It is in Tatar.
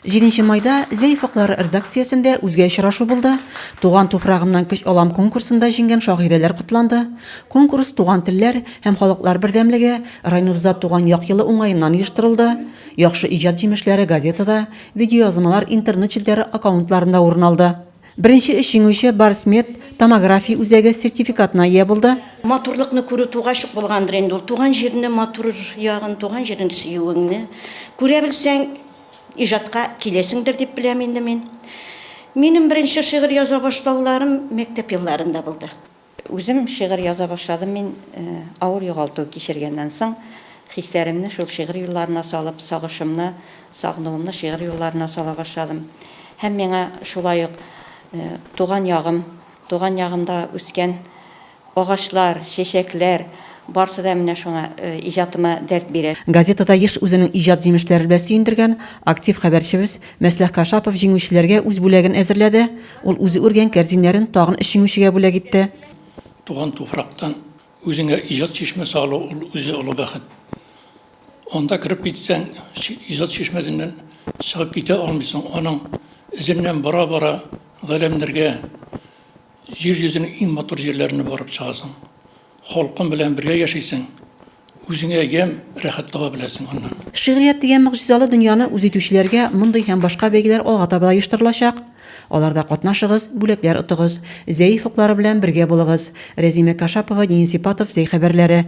7 майда Зәйфаклар редакциясендә үзгә очрашу булды. Туган тупрагымнан көч алам конкурсында җиңгән шагыйрәләр кутланды. Конкурс туган телләр һәм халыклар бердәмлеге районыбызда туган як елы уңаеннан оештырылды. Яхшы иҗат җимешләре газетада, видеоязмалар интернет челтәре аккаунтларында урын алды. Беренче җиңүче Барсмет томография үзәге сертификатына ия булды. Матурлыкны күрү тугашык булгандыр инде ул. Туган җирне матур ягын, туган җирен сөюеңне күрә белсәң, иҗатка киләсеңдер дип беләм инде мин. Минем беренче шигырь яза башлауларым мәктәп елларында булды. Үзем шигырь яза башладым мин авыр югалту кичергәннән соң, хисләремне шул шигырь юлларына салып, сагышымны, сагынуымны шигырь юлларына сала башладым. Һәм миңа шулай ук туган ягымда үскән агачлар, чәчәкләр барсы да менә шуңа иҗатыма дәрт бирә. Газетада еш үзенең иҗат җимешләре белән сөендергән актив хәбәрчебез Мәслих Кашапов җиңүчеләргә үз бүләген әзерләде. Ул үзе үргән кәрзиннәрен тагын җиңүчегә бүләк итте. Туган туфрактан үзеңә иҗат чишмәсе алу ул үзе олы бәхет. Анда кирип китсәң, иҗат чишмәсеннән чыгып китә алмыйсың. Аның изеннән бара-бара галәмнәргә, җир йөзенең иң матур җирләренә барып чыгасың. Халкың белән бергә яшисең. Үзеңә ям рәхәт таба беләсең аннан. Шигърият дигән могҗизалы дөньяны үз итүчеләргә мондай һәм башка бәйгеләр алга таба оештырылачак. Аларда катнашыгыз, бүләкләр отыгыз, Зәйфаклары белән бергә булыгыз. Рәзимә Кашапова, Денис Ипатов, Зәй хәбәрләре.